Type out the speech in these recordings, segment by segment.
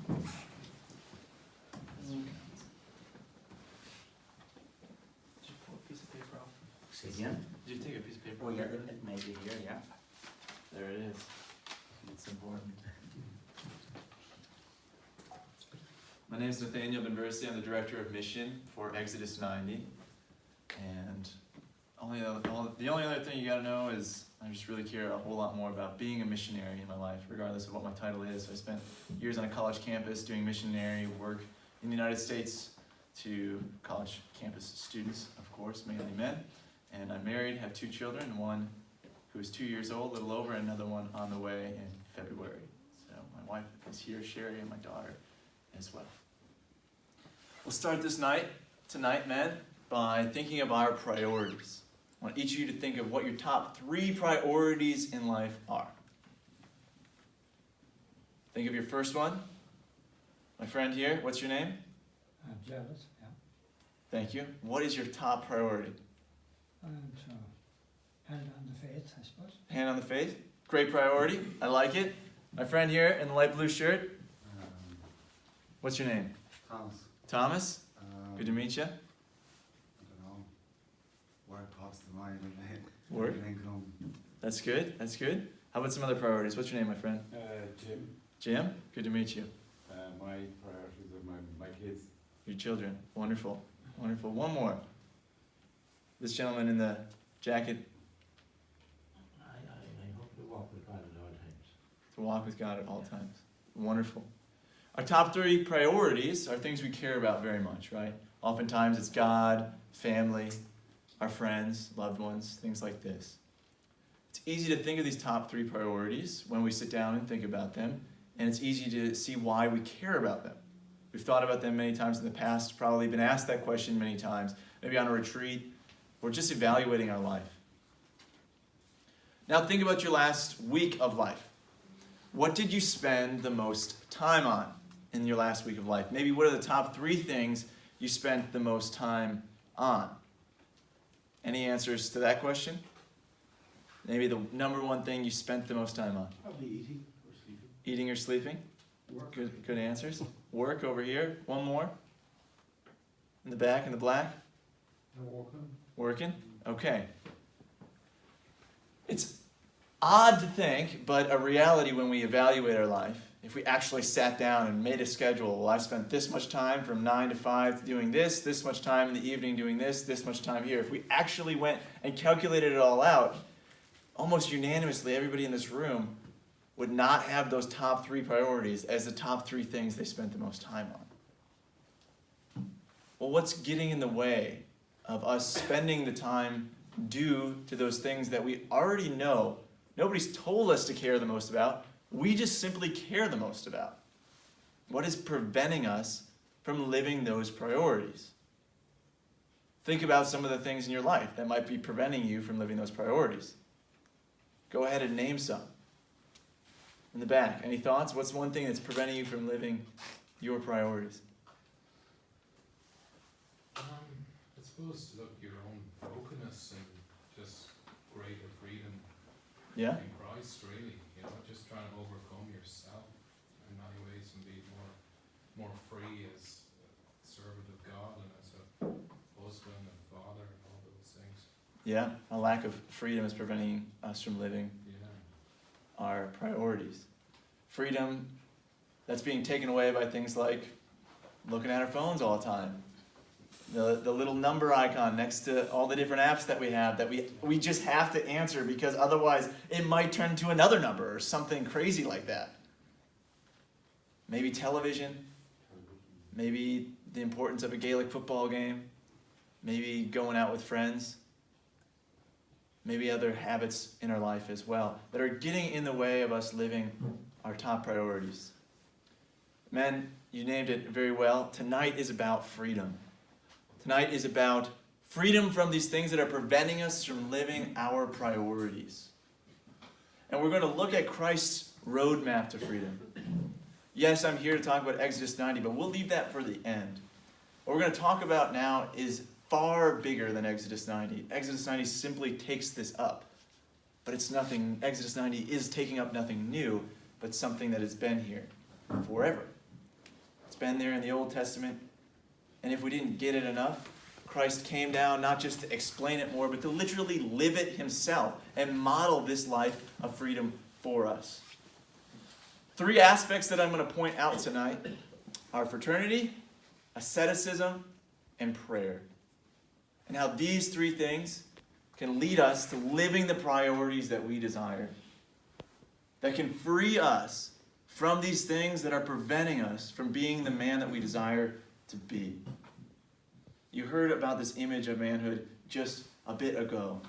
you pull a piece of paper off? Say again? Did you take a piece of paper? Oh, yeah, it may be here, yeah. There it is. It's important. My name is Nathaniel Benversi. I'm the Director of Mission for Exodus 90. And the only other thing you gotta know is I just really care a whole lot more about being a missionary in my life, regardless of what my title is. So I spent years on a college campus doing missionary work in the United States to college campus students, of course, mainly men. And I'm married, have 2 children, one who is 2 years old, a little over, and another one on the way in February. So my wife is here, Sherry, and my daughter as well. We'll start tonight, men, by thinking of our priorities. I want each of you to think of what your top 3 priorities in life are. Think of your first one. My friend here, what's your name? Jared, yeah. Thank you. What is your top priority? Hand on the faith, I suppose. Hand on the faith. Great priority. I like it. My friend here in the light blue shirt. What's your name? Thomas. Thomas. Good to meet you. I don't know. Work pops the mind in my head. Work. Income. That's good. That's good. How about some other priorities? What's your name, my friend? Jim. Jim. Good to meet you. My priorities are my kids. Your children. Wonderful. Wonderful. One more. This gentleman in the jacket. I hope to walk with God at all times. To walk with God at all times. Wonderful. Our top 3 priorities are things we care about very much, right? Oftentimes it's God, family, our friends, loved ones, things like this. It's easy to think of these top 3 priorities when we sit down and think about them, and it's easy to see why we care about them. We've thought about them many times in the past, probably been asked that question many times, maybe on a retreat, or just evaluating our life. Now think about your last week of life. What did you spend the most time on in your last week of life? Maybe what are the top 3 things you spent the most time on? Any answers to that question? Maybe the number 1 thing you spent the most time on? Probably eating or sleeping. Eating or sleeping? Work. Good answers. Work over here. One more. In the back, in the black. Walking. Working? Okay. It's odd to think, but a reality when we evaluate our life, if we actually sat down and made a schedule, well, I spent this much time from 9 to 5 doing this much time in the evening doing this much time here. If we actually went and calculated it all out, almost unanimously, everybody in this room would not have those top 3 priorities as the top 3 things they spent the most time on. Well, what's getting in the way of us spending the time due to those things that we already know nobody's told us to care the most about, we just simply care the most about? What is preventing us from living those priorities? Think about some of the things in your life that might be preventing you from living those priorities. Go ahead and name some. In the back, any thoughts? What's one thing that's preventing you from living your priorities? I suppose, look, your own brokenness and just greater freedom Yeah? in Christ, really. You know, just trying to overcome yourself in many ways and be more free as a servant of God and as a husband and father and all those things. Yeah, a lack of freedom is preventing us from living Yeah. our priorities. Freedom that's being taken away by things like looking at our phones all the time. The little number icon next to all the different apps that we have that we just have to answer because otherwise it might turn to another number or something crazy like that. Maybe television. Maybe the importance of a Gaelic football game. Maybe going out with friends. Maybe other habits in our life as well that are getting in the way of us living our top priorities. Men, you named it very well. Tonight is about freedom. Tonight is about freedom from these things that are preventing us from living our priorities. And we're going to look at Christ's roadmap to freedom. Yes, I'm here to talk about Exodus 90, but we'll leave that for the end. What we're going to talk about now is far bigger than Exodus 90. Exodus 90 simply takes this up. But it's nothing, Exodus 90 is taking up nothing new, but something that has been here forever. It's been there in the Old Testament. And if we didn't get it enough, Christ came down not just to explain it more, but to literally live it himself and model this life of freedom for us. 3 aspects that I'm going to point out tonight are fraternity, asceticism, and prayer. And how these 3 things can lead us to living the priorities that we desire. That can free us from these things that are preventing us from being the man that we desire to be. You heard about this image of manhood just a bit ago.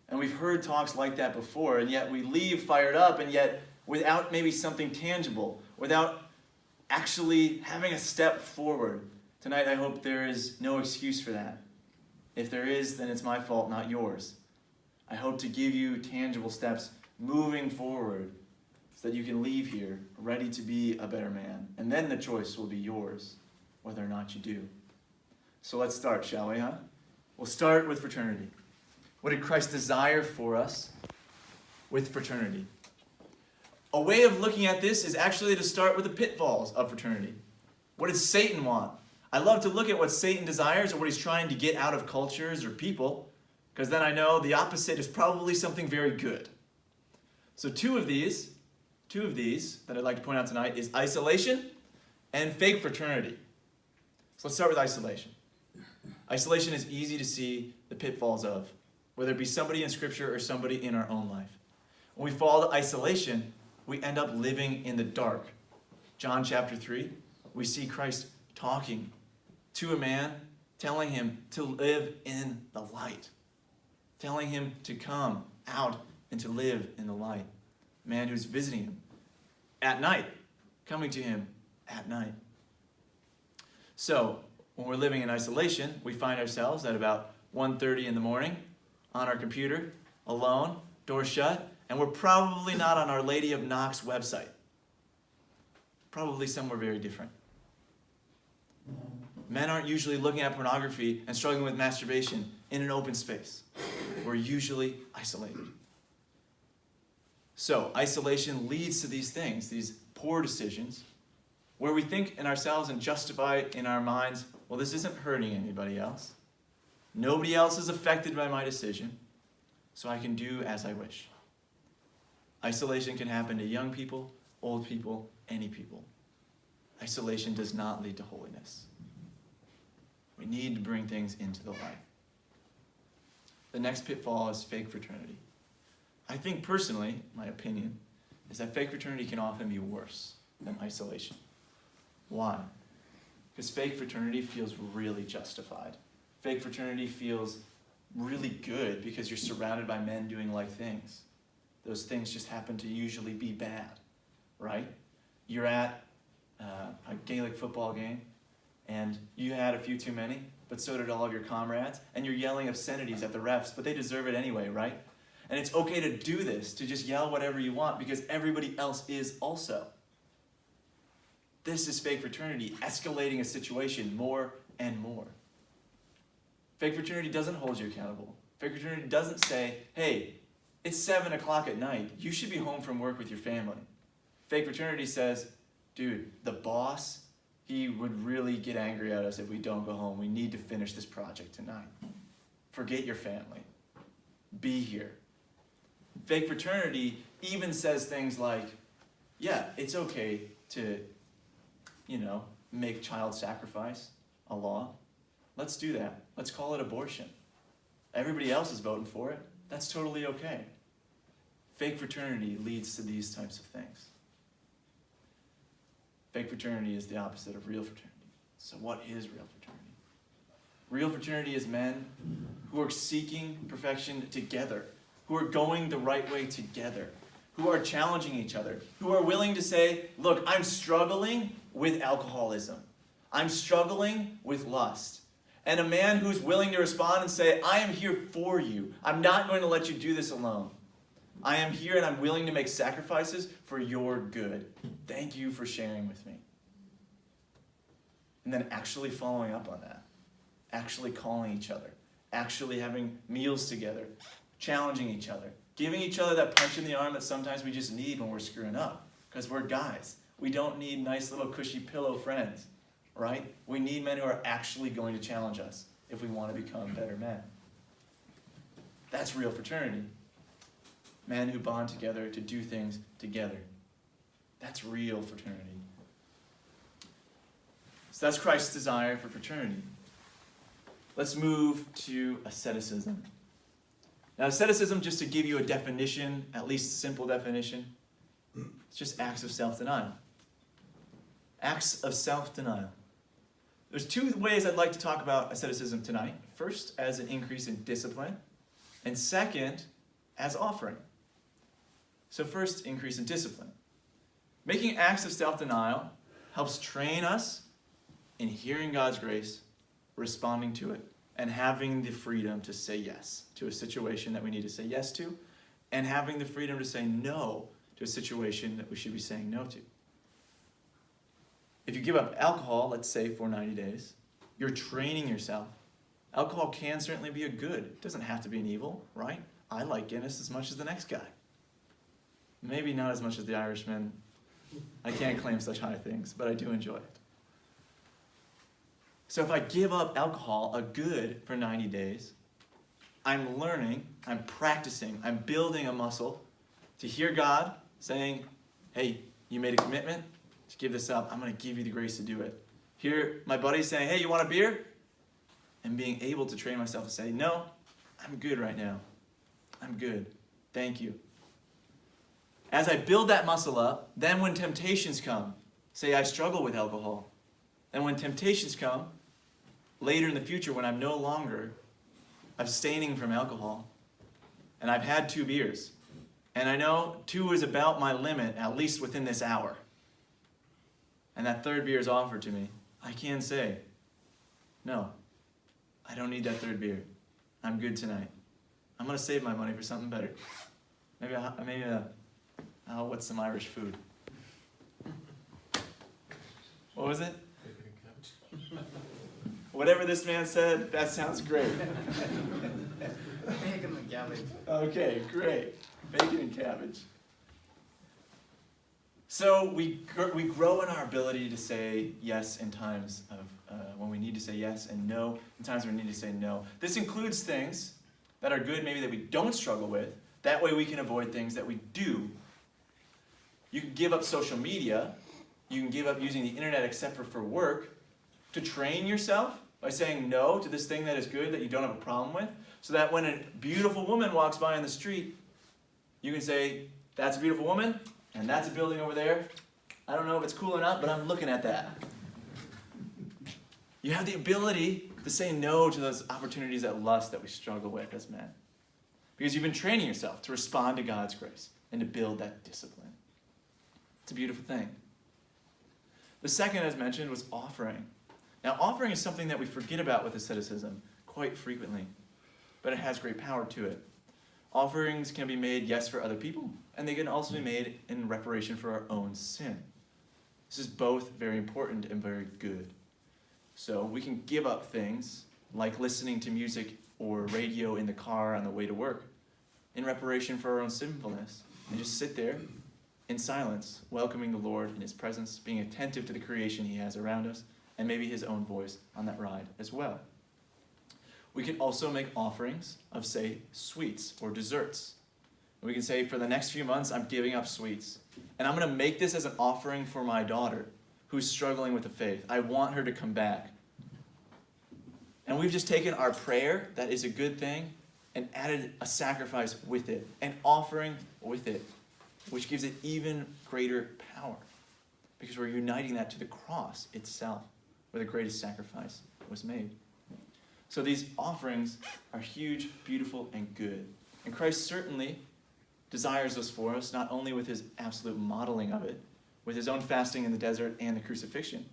And we've heard talks like that before, and yet we leave fired up, and yet without maybe something tangible, without actually having a step forward. Tonight, I hope there is no excuse for that. If there is, then it's my fault, not yours. I hope to give you tangible steps moving forward so that you can leave here ready to be a better man. And then the choice will be yours, whether or not you do. So let's start, shall we, huh? We'll start with fraternity. What did Christ desire for us with fraternity? A way of looking at this is actually to start with the pitfalls of fraternity. What does Satan want? I love to look at what Satan desires or what he's trying to get out of cultures or people, because then I know the opposite is probably something very good. So two of these that I'd like to point out tonight is isolation and fake fraternity. So let's start with isolation. Isolation is easy to see the pitfalls of, whether it be somebody in Scripture or somebody in our own life. When we fall to isolation, we end up living in the dark. John chapter 3, we see Christ talking to a man, telling him to live in the light, telling him to come out and to live in the light. A man who's visiting him at night, coming to him at night. So, when we're living in isolation, we find ourselves at about 1:30 in the morning on our computer, alone, door shut, and we're probably not on Our Lady of Knock's website. Probably somewhere very different. Men aren't usually looking at pornography and struggling with masturbation in an open space. We're usually isolated. So, isolation leads to these things, these poor decisions, where we think in ourselves and justify in our minds, well, this isn't hurting anybody else. Nobody else is affected by my decision, so I can do as I wish. Isolation can happen to young people, old people, any people. Isolation does not lead to holiness. We need to bring things into the light. The next pitfall is fake fraternity. I think personally, my opinion, is that fake fraternity can often be worse than isolation. Why? Because fake fraternity feels really justified. Fake fraternity feels really good because you're surrounded by men doing like things. Those things just happen to usually be bad, right? You're at a Gaelic football game, and you had a few too many, but so did all of your comrades, and you're yelling obscenities at the refs, but they deserve it anyway, right? And it's okay to do this, to just yell whatever you want, because everybody else is also. This is fake fraternity, escalating a situation more and more. Fake fraternity doesn't hold you accountable. Fake fraternity doesn't say, hey, it's 7 o'clock at night. You should be home from work with your family. Fake fraternity says, dude, the boss, he would really get angry at us if we don't go home. We need to finish this project tonight. Forget your family. Be here. Fake fraternity even says things like, yeah, it's okay to, make child sacrifice a law. Let's do that. Let's call it abortion. Everybody else is voting for it. That's totally okay. Fake fraternity leads to these types of things. Fake fraternity is the opposite of real fraternity. So what is real fraternity? Real fraternity is men who are seeking perfection together, who are going the right way together, who are challenging each other, who are willing to say, look, I'm struggling with alcoholism. I'm struggling with lust. And a man who's willing to respond and say, I am here for you. I'm not going to let you do this alone. I am here and I'm willing to make sacrifices for your good. Thank you for sharing with me. And then actually following up on that. Actually calling each other. Actually having meals together. Challenging each other. Giving each other that punch in the arm that sometimes we just need when we're screwing up. Because we're guys. We don't need nice little cushy pillow friends, right? We need men who are actually going to challenge us if we want to become better men. That's real fraternity. Men who bond together to do things together. That's real fraternity. So that's Christ's desire for fraternity. Let's move to asceticism. Now, asceticism, just to give you a definition, at least a simple definition, it's just acts of self-denial. Acts of self-denial. There's two ways I'd like to talk about asceticism tonight. First, as an increase in discipline, and second, as offering. So first, increase in discipline. Making acts of self-denial helps train us in hearing God's grace, responding to it, and having the freedom to say yes to a situation that we need to say yes to, and having the freedom to say no to a situation that we should be saying no to. If you give up alcohol, let's say for 90 days, you're training yourself. Alcohol can certainly be a good. It doesn't have to be an evil, right? I like Guinness as much as the next guy. Maybe not as much as the Irishman. I can't claim such high things, but I do enjoy it. So if I give up alcohol, a good, for 90 days, I'm learning, I'm practicing, I'm building a muscle to hear God saying, hey, you made a commitment to give this up. I'm going to give you the grace to do it. Hear my buddy saying, hey, you want a beer? And being able to train myself to say, no, I'm good right now. I'm good. Thank you. As I build that muscle up, then when temptations come, say I struggle with alcohol, and when temptations come, later in the future when I'm no longer abstaining from alcohol, and I've had 2 beers, and I know 2 is about my limit, at least within this hour, and that 3rd beer is offered to me, I can say, no, I don't need that 3rd beer. I'm good tonight. I'm going to save my money for something better. Maybe I'll what's some Irish food? What was it? Bacon and cabbage. Whatever this man said, that sounds great. Bacon and cabbage. Okay, great. Bacon and cabbage. So we grow in our ability to say yes in times of when we need to say yes, and no in times when we need to say no. This includes things that are good, maybe that we don't struggle with. That way we can avoid things that we do. You can give up social media. You can give up using the internet except for work to train yourself by saying no to this thing that is good that you don't have a problem with, so that when a beautiful woman walks by on the street, you can say, that's a beautiful woman, and that's a building over there. I don't know if it's cool or not, but I'm looking at that. You have the ability to say no to those opportunities at lust that we struggle with as men. Because you've been training yourself to respond to God's grace and to build that discipline. It's a beautiful thing. The second, as mentioned, was offering. Now, offering is something that we forget about with asceticism quite frequently, but it has great power to it. Offerings can be made, yes, for other people, and they can also be made in reparation for our own sin. This is both very important and very good. So we can give up things like listening to music or radio in the car on the way to work in reparation for our own sinfulness, and just sit there in silence, welcoming the Lord in His presence, being attentive to the creation He has around us, and maybe His own voice on that ride as well. We can also make offerings of, say, sweets or desserts. And we can say, for the next few months, I'm giving up sweets. And I'm going to make this as an offering for my daughter who's struggling with the faith. I want her to come back. And we've just taken our prayer, that is a good thing, and added a sacrifice with it, an offering with it, which gives it even greater power, because we're uniting that to the cross itself, where the greatest sacrifice was made. So these offerings are huge, beautiful, and good. And Christ certainly desires this for us, not only with His absolute modeling of it, with His own fasting in the desert and the crucifixion,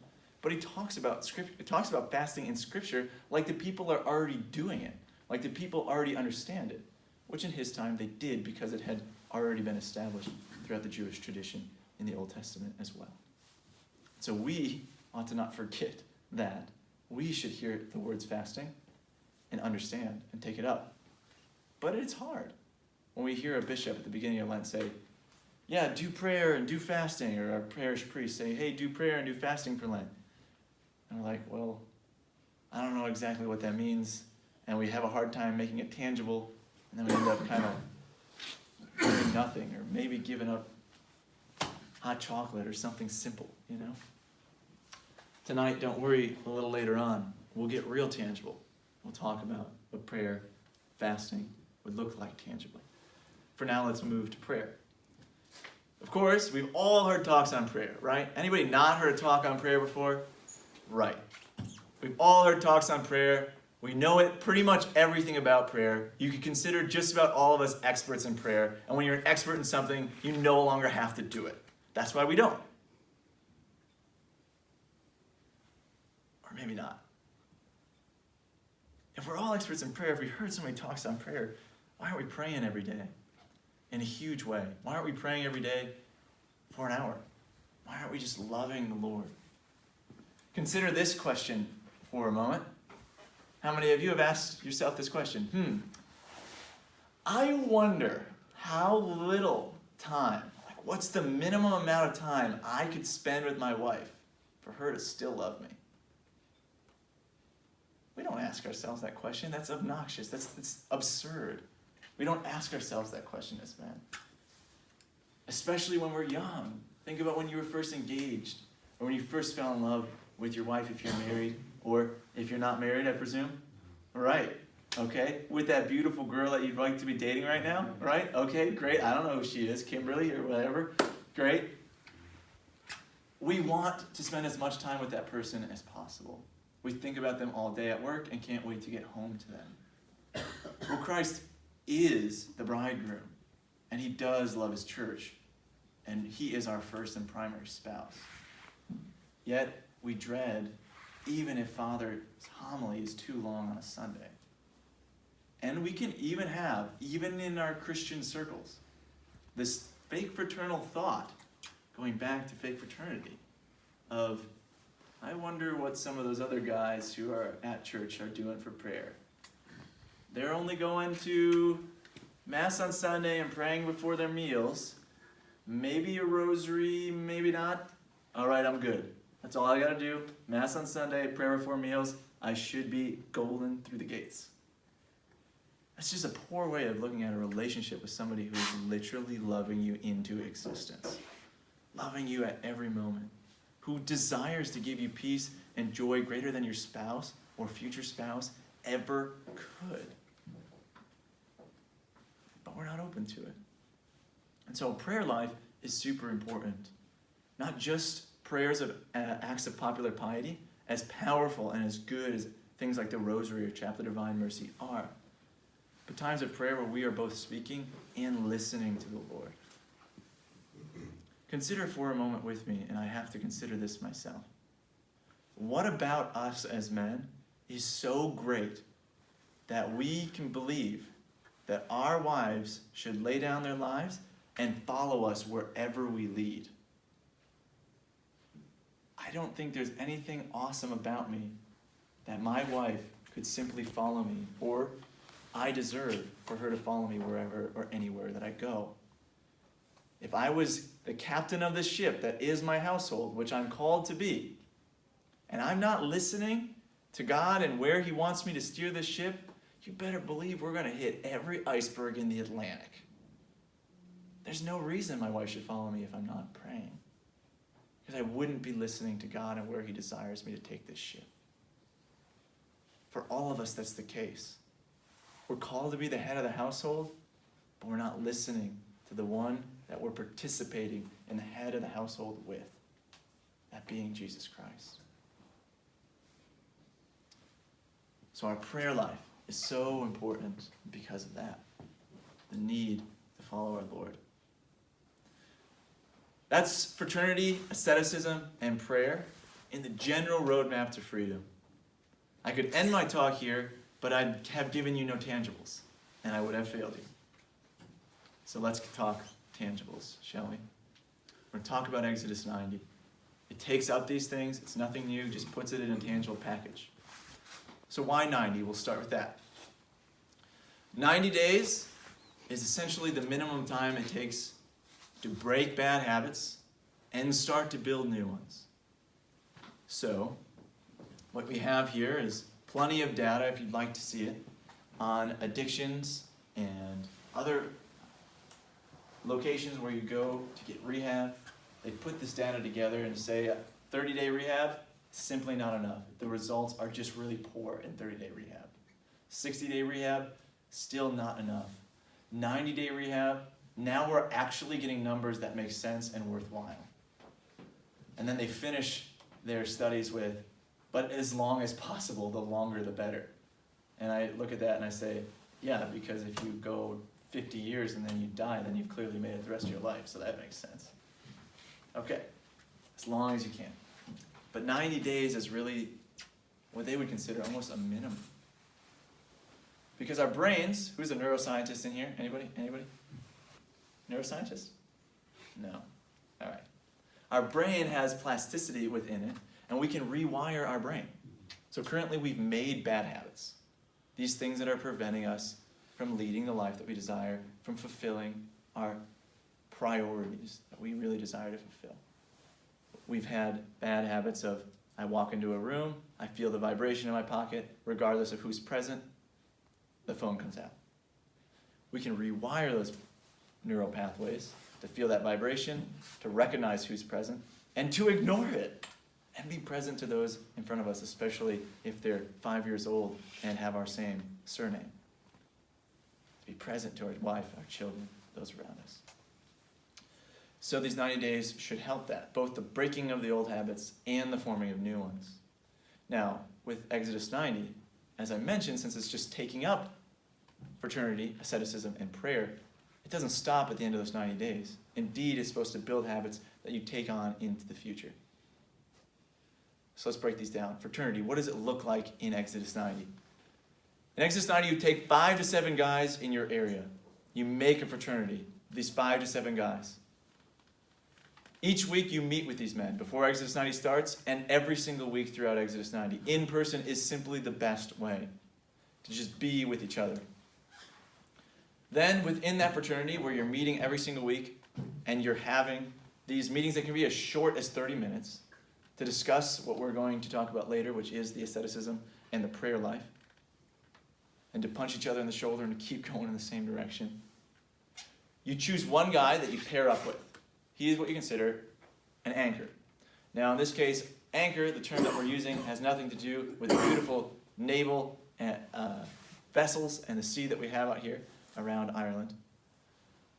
but He talks about fasting in Scripture like the people are already doing it, like the people already understand it, which in His time they did because it had already been established throughout the Jewish tradition in the Old Testament as well. So we ought to not forget that. We should hear the words fasting and understand and take it up. But it's hard when we hear a bishop at the beginning of Lent say, yeah, do prayer and do fasting, or our parish priest say, hey, do prayer and do fasting for Lent. And we're like, well, I don't know exactly what that means, and we have a hard time making it tangible, and then we end up kind of doing nothing, or maybe giving up hot chocolate or something simple, you know? Tonight, don't worry, a little later on, we'll get real tangible. We'll talk about what prayer, fasting would look like tangibly. For now, let's move to prayer. Of course, we've all heard talks on prayer, right? Anybody not heard a talk on prayer before? Right. We've all heard talks on prayer. We know it, pretty much everything about prayer. You can consider just about all of us experts in prayer. And when you're an expert in something, you no longer have to do it. That's why we don't. Or maybe not. If we're all experts in prayer, if we heard so many talks on prayer, why aren't we praying every day in a huge way? Why aren't we praying every day for an hour? Why aren't we just loving the Lord? Consider this question for a moment. How many of you have asked yourself this question? I wonder how little time, like what's the minimum amount of time I could spend with my wife for her to still love me? We don't ask ourselves that question. That's obnoxious. That's absurd. We don't ask ourselves that question as men. Especially when we're young. Think about when you were first engaged, or when you first fell in love with your wife if you're married, or if you're not married, I presume. Right. Okay. With that beautiful girl that you'd like to be dating right now. Right. Okay, great. I don't know who she is, Kimberly or whatever. Great. We want to spend as much time with that person as possible. We think about them all day at work and can't wait to get home to them. Well, Christ is the bridegroom, and he does love his church, and he is our first and primary spouse. Yet we dread, even if Father's homily is too long on a Sunday. And we can even have, even in our Christian circles, this fake fraternal thought, going back to fake fraternity, of, I wonder what some of those other guys who are at church are doing for prayer. They're only going to Mass on Sunday and praying before their meals. Maybe a rosary, maybe not. All right, I'm good. That's all I got to do. Mass on Sunday, prayer before meals. I should be golden through the gates. That's just a poor way of looking at a relationship with somebody who is literally loving you into existence. Loving you at every moment. Who desires to give you peace and joy greater than your spouse or future spouse ever could. But we're not open to it. And so prayer life is super important. Not just prayers of acts of popular piety, as powerful and as good as things like the Rosary or Chaplet of Divine Mercy are, but times of prayer where we are both speaking and listening to the Lord. Consider for a moment with me, and I have to consider this myself. What about us as men is so great that we can believe that our wives should lay down their lives and follow us wherever we lead? I don't think there's anything awesome about me that my wife could simply follow me, or I deserve for her to follow me wherever or anywhere that I go. If I was the captain of the ship that is my household, which I'm called to be, and I'm not listening to God and where he wants me to steer this ship, you better believe we're going to hit every iceberg in the Atlantic. There's no reason my wife should follow me if I'm not praying, because I wouldn't be listening to God and where he desires me to take this ship. For all of us, that's the case. We're called to be the head of the household, but we're not listening to the one that we're participating in the head of the household with, that being Jesus Christ. So our prayer life is so important because of that, the need to follow our Lord. That's fraternity, asceticism, and prayer in the general roadmap to freedom. I could end my talk here, but I'd have given you no tangibles, and I would have failed you. So let's talk tangibles, shall we? We're going to talk about Exodus 90. It takes up these things. It's nothing new. Just puts it in a tangible package. So why 90? We'll start with that. 90 days is essentially the minimum time it takes to break bad habits and start to build new ones. So, what we have here is plenty of data, if you'd like to see it, on addictions and other locations where you go to get rehab. They put this data together and say a 30-day rehab, simply not enough. The results are just really poor in 30-day rehab. 60-day rehab, still not enough. 90-day rehab, now we're actually getting numbers that make sense and worthwhile. And then they finish their studies with, but as long as possible, the longer the better. And I look at that and I say, yeah, because if you go 50 years and then you die, then you've clearly made it the rest of your life, so that makes sense. Okay, as long as you can. But 90 days is really what they would consider almost a minimum. Because our brains, who's a neuroscientist in here? Anybody? Anybody? Neuroscientist? No. All right. Our brain has plasticity within it, and we can rewire our brain. So currently we've made bad habits. These things that are preventing us from leading the life that we desire, from fulfilling our priorities that we really desire to fulfill. We've had bad habits of, I walk into a room, I feel the vibration in my pocket, regardless of who's present, the phone comes out. We can rewire those neural pathways to feel that vibration, to recognize who's present, and to ignore it, and be present to those in front of us, especially if they're 5 years old and have our same surname. To be present to our wife, our children, those around us. So these 90 days should help that, both the breaking of the old habits and the forming of new ones. Now, with Exodus 90, as I mentioned, since it's just taking up fraternity, asceticism, and prayer, it doesn't stop at the end of those 90 days. Indeed, it's supposed to build habits that you take on into the future. So let's break these down. Fraternity, what does it look like in Exodus 90? In Exodus 90, you take 5 to 7 guys in your area. You make a fraternity, these 5 to 7 guys. Each week you meet with these men before Exodus 90 starts, and every single week throughout Exodus 90. In person is simply the best way to just be with each other. Then within that fraternity where you're meeting every single week and you're having these meetings that can be as short as 30 minutes to discuss what we're going to talk about later, which is the asceticism and the prayer life, and to punch each other in the shoulder and to keep going in the same direction. You choose one guy that you pair up with. He is what you consider an anchor. Now, in this case, anchor, the term that we're using, has nothing to do with the beautiful naval vessels and the sea that we have out here around Ireland.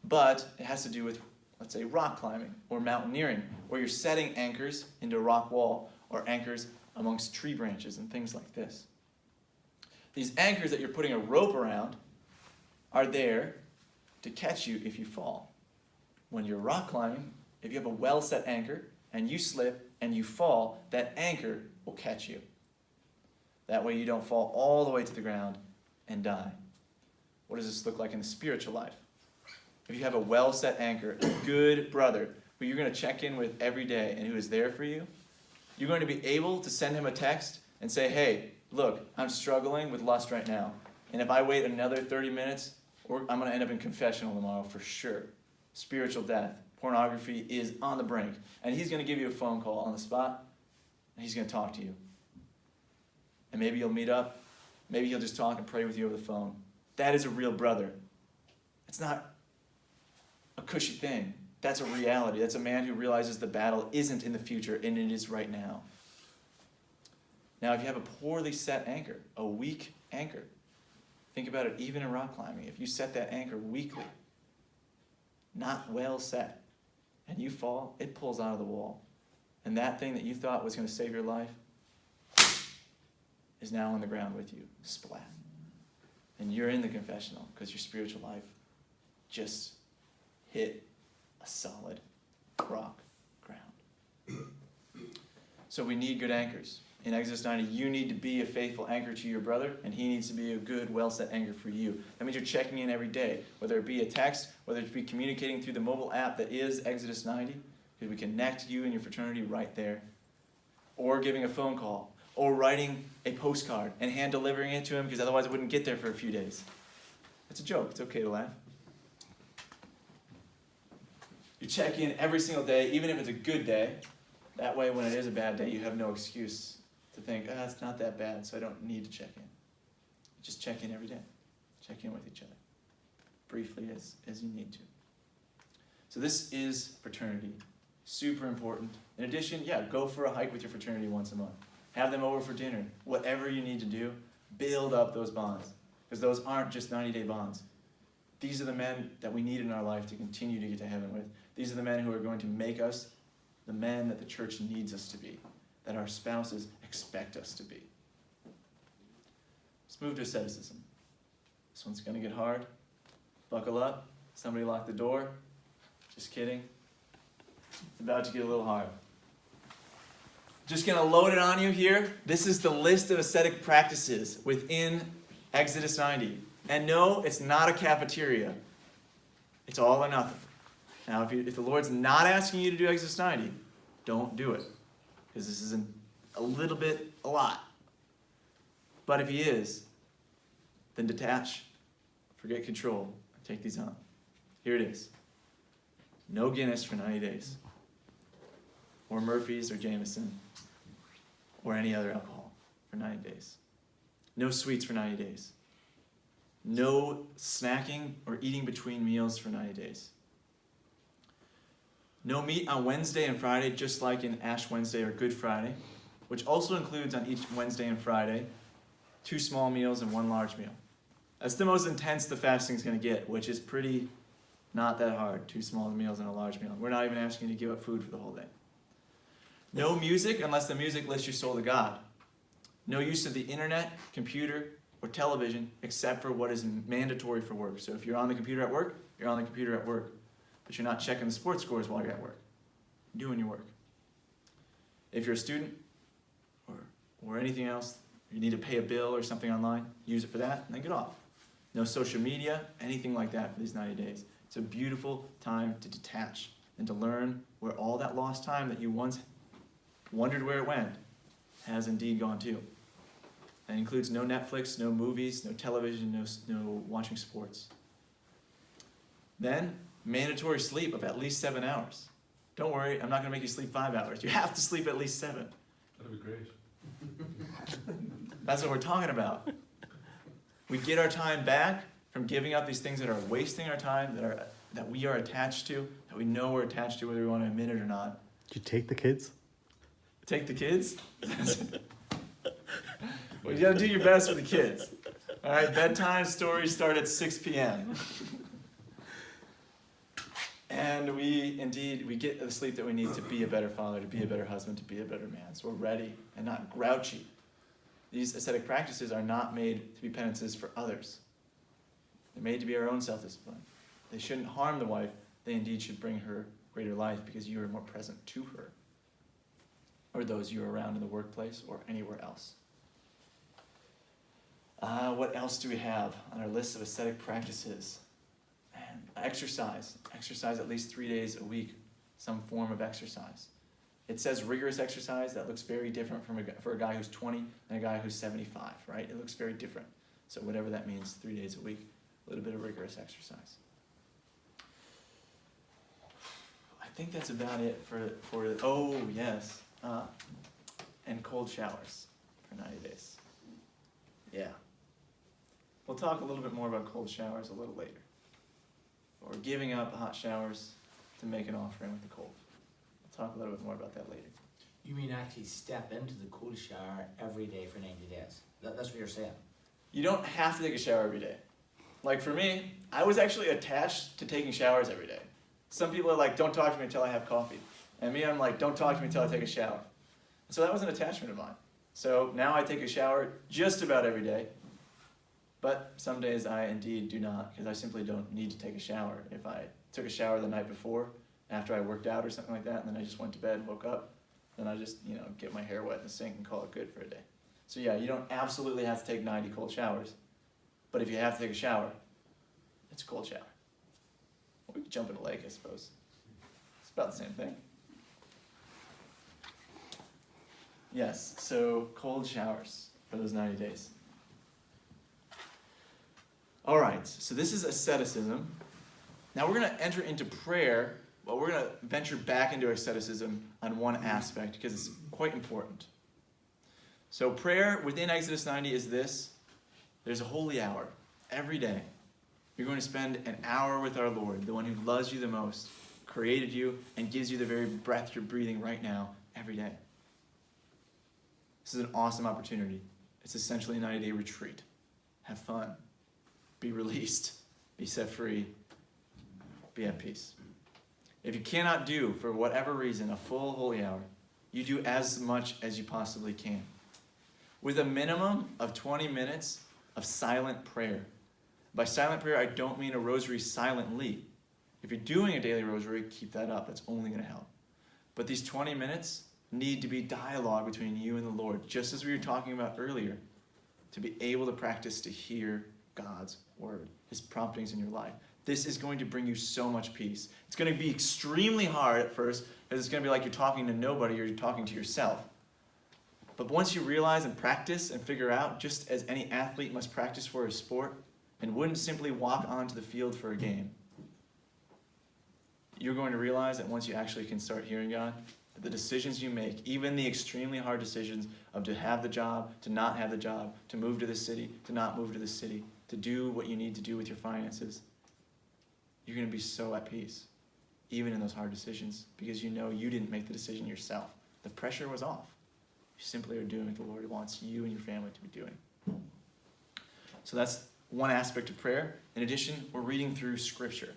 But it has to do with, let's say, rock climbing or mountaineering, where you're setting anchors into a rock wall or anchors amongst tree branches and things like this. These anchors that you're putting a rope around are there to catch you if you fall. When you're rock climbing, if you have a well-set anchor and you slip and you fall, that anchor will catch you. That way you don't fall all the way to the ground and die. What does this look like in the spiritual life? If you have a well-set anchor, a good brother who you're going to check in with every day and who is there for you, you're going to be able to send him a text and say, hey, look, I'm struggling with lust right now. And if I wait another 30 minutes, I'm going to end up in confessional tomorrow for sure. Spiritual death, pornography is on the brink. And he's going to give you a phone call on the spot, and he's going to talk to you. And maybe you'll meet up. Maybe he'll just talk and pray with you over the phone. That is a real brother. It's not a cushy thing. That's a reality. That's a man who realizes the battle isn't in the future, and it is right now. Now, if you have a poorly set anchor, a weak anchor, think about it even in rock climbing. If you set that anchor weakly, not well set, and you fall, it pulls out of the wall. And that thing that you thought was going to save your life is now on the ground with you, splat. And you're in the confessional because your spiritual life just hit a solid rock ground. So we need good anchors. In Exodus 90, you need to be a faithful anchor to your brother, and he needs to be a good, well-set anchor for you. That means you're checking in every day, whether it be a text, whether it be communicating through the mobile app that is Exodus 90, because we connect you and your fraternity right there, or giving a phone call, or writing a postcard and hand-delivering it to him, because otherwise it wouldn't get there for a few days. It's a joke. It's okay to laugh. You check in every single day, even if it's a good day. That way, when it is a bad day, you have no excuse to think, it's not that bad, so I don't need to check in. Just check in every day. Check in with each other, briefly as you need to. So this is fraternity. Super important. In addition, go for a hike with your fraternity once a month. Have them over for dinner. Whatever you need to do, build up those bonds. Because those aren't just 90-day bonds. These are the men that we need in our life to continue to get to heaven with. These are the men who are going to make us the men that the church needs us to be, that our spouses expect us to be. Let's move to asceticism. This one's going to get hard. Buckle up. Somebody lock the door. Just kidding. It's about to get a little hard. Just going to load it on you here. This is the list of ascetic practices within Exodus 90. And no, it's not a cafeteria. It's all or nothing. Now, if the Lord's not asking you to do Exodus 90, don't do it. Because this is a lot. But if he is, then detach, forget control, and take these on. Here it is. No Guinness for 90 days. Or Murphy's or Jameson. Or any other alcohol for 90 days. No sweets for 90 days. No snacking or eating between meals for 90 days. No meat on Wednesday and Friday, just like in Ash Wednesday or Good Friday, which also includes on each Wednesday and Friday 2 small meals and 1 large meal. That's the most intense the fasting is going to get, which is pretty not that hard. 2 small meals and a large meal. We're not even asking you to give up food for the whole day. No music unless the music lifts your soul to God. No use of the internet, computer, or television except for what is mandatory for work. So if you're on the computer at work, you're on the computer at work. But you're not checking the sports scores while you're at work. You're doing your work. If you're a student or anything else, you need to pay a bill or something online, use it for that, and then get off. No social media, anything like that for these 90 days. It's a beautiful time to detach and to learn where all that lost time that you once wondered where it went has indeed gone too. That includes no Netflix, no movies, no television, no watching sports. Then, mandatory sleep of at least 7 hours. Don't worry, I'm not going to make you sleep 5 hours. You have to sleep at least 7. That'd be great. That's what we're talking about. We get our time back from giving up these things that are wasting our time, that we are attached to, that we know we're attached to whether we want to admit it or not. Did you take the kids? Take the kids? Well, you got to do your best with the kids. All right, bedtime stories start at 6 p.m. And we get the sleep that we need to be a better father, to be a better husband, to be a better man. So we're ready and not grouchy. These ascetic practices are not made to be penances for others. They're made to be our own self-discipline. They shouldn't harm the wife. They indeed should bring her greater life because you are more present to her, or those you are around in the workplace or anywhere else. What else do we have on our list of ascetic practices? And exercise. Exercise at least 3 days a week, some form of exercise. It says rigorous exercise. That looks very different for a guy who's 20 and a guy who's 75, right? It looks very different. So whatever that means, 3 days a week, a little bit of rigorous exercise. I think that's about it and cold showers for 90 days. Yeah. We'll talk a little bit more about cold showers a little later. Or giving up hot showers to make an offering with the cold. We'll talk a little bit more about that later. You mean actually step into the cool shower every day for 90 days? That's what you're saying? You don't have to take a shower every day. Like for me, I was actually attached to taking showers every day. Some people are like, don't talk to me until I have coffee. And me, I'm like, don't talk to me until I take a shower. So that was an attachment of mine. So now I take a shower just about every day. But some days I indeed do not, because I simply don't need to take a shower. If I took a shower the night before, after I worked out or something like that, and then I just went to bed and woke up, then I just, get my hair wet in the sink and call it good for a day. So yeah, you don't absolutely have to take 90 cold showers. But if you have to take a shower, it's a cold shower. Well, we could jump in a lake, I suppose. It's about the same thing. Yes, so cold showers for those 90 days. All right, so this is asceticism. Now we're going to enter into prayer well, we're going to venture back into asceticism on one aspect because it's quite important. So prayer within Exodus 90 is this. There's a holy hour every day. You're going to spend an hour with our Lord, the one who loves you the most, created you, and gives you the very breath you're breathing right now, every day. This is an awesome opportunity. It's essentially a 90-day retreat. Have fun. Be released. Be set free. Be at peace. If you cannot do, for whatever reason, a full holy hour, you do as much as you possibly can. With a minimum of 20 minutes of silent prayer. By silent prayer, I don't mean a rosary silently. If you're doing a daily rosary, keep that up. That's only going to help. But these 20 minutes need to be dialogue between you and the Lord, just as we were talking about earlier, to be able to practice to hear God's word, his promptings in your life. This is going to bring you so much peace. It's going to be extremely hard at first, because it's going to be like you're talking to nobody or you're talking to yourself. But once you realize and practice and figure out, just as any athlete must practice for a sport and wouldn't simply walk onto the field for a game, you're going to realize that once you actually can start hearing God, that the decisions you make, even the extremely hard decisions of to have the job, to not have the job, to move to the city, to not move to the city, to do what you need to do with your finances, you're going to be so at peace, even in those hard decisions, because you know you didn't make the decision yourself. The pressure was off. You simply are doing what the Lord wants you and your family to be doing. So that's one aspect of prayer. In addition, we're reading through Scripture.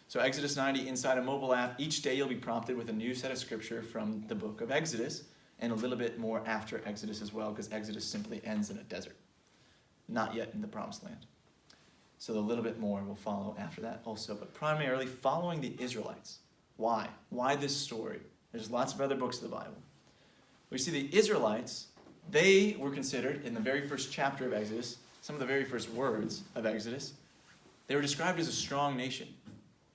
So Exodus 90, inside a mobile app, each day you'll be prompted with a new set of Scripture from the book of Exodus, and a little bit more after Exodus as well, because Exodus simply ends in a desert, not yet in the Promised Land. So a little bit more will follow after that also, but primarily following the Israelites. Why? Why this story? There's lots of other books of the Bible. We see the Israelites, they were considered, in the very first chapter of Exodus, some of the very first words of Exodus, they were described as a strong nation.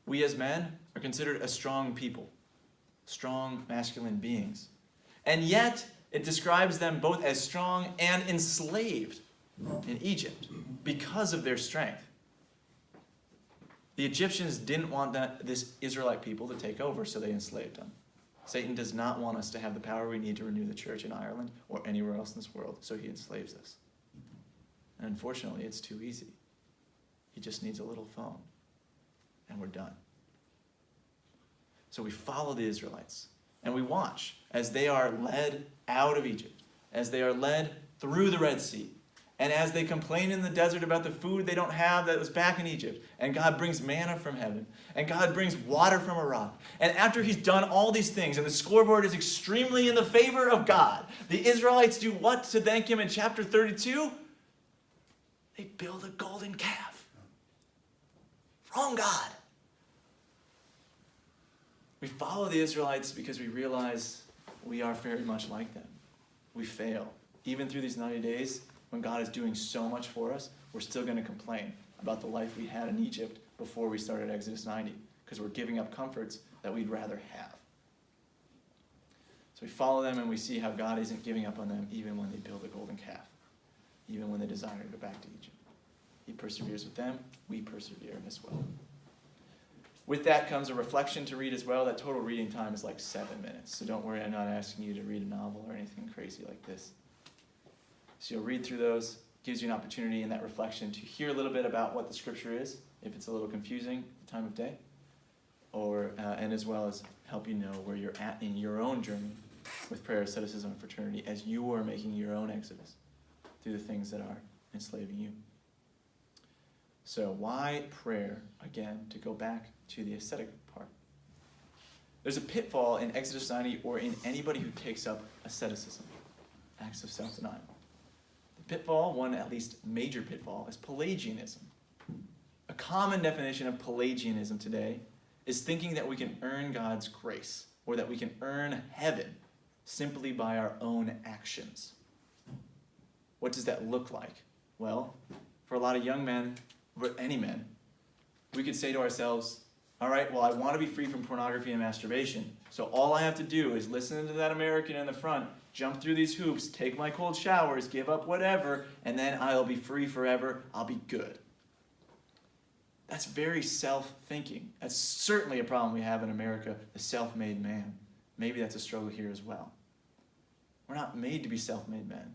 We as men are considered a strong people, strong masculine beings. And yet, it describes them both as strong and enslaved in Egypt because of their strength. The Egyptians didn't want this Israelite people to take over, so they enslaved them. Satan does not want us to have the power we need to renew the church in Ireland or anywhere else in this world, so he enslaves us. And unfortunately, it's too easy. He just needs a little phone, and we're done. So we follow the Israelites, and we watch as they are led out of Egypt, as they are led through the Red Sea, and as they complain in the desert about the food they don't have that was back in Egypt, and God brings manna from heaven, and God brings water from a rock. And after he's done all these things, and the scoreboard is extremely in the favor of God, the Israelites do what to thank him in chapter 32? They build a golden calf. Wrong God. We follow the Israelites because we realize we are very much like them. We fail. Even through these 90 days, when God is doing so much for us, we're still going to complain about the life we had in Egypt before we started Exodus 90, because we're giving up comforts that we'd rather have. So we follow them and we see how God isn't giving up on them even when they build a golden calf, even when they desire to go back to Egypt. He perseveres with them. We persevere as well. With that comes a reflection to read as well. That total reading time is like 7 minutes. So don't worry, I'm not asking you to read a novel or anything crazy like this. So you'll read through those. Gives you an opportunity in that reflection to hear a little bit about what the Scripture is, if it's a little confusing at the time of day, or and as well as help you know where you're at in your own journey with prayer, asceticism, and fraternity as you are making your own exodus through the things that are enslaving you. So why prayer, again, to go back to the ascetic part? There's a pitfall in Exodus 90 or in anybody who takes up asceticism, acts of self-denial. The pitfall, one at least major pitfall, is Pelagianism. A common definition of Pelagianism today is thinking that we can earn God's grace or that we can earn heaven simply by our own actions. What does that look like? Well, for a lot of young men, or any men, we could say to ourselves, all right, well, I want to be free from pornography and masturbation, so all I have to do is listen to that American in the front, jump through these hoops, take my cold showers, give up whatever, and then I'll be free forever, I'll be good. That's very self-thinking. That's certainly a problem we have in America, the self-made man. Maybe that's a struggle here as well. We're not made to be self-made men.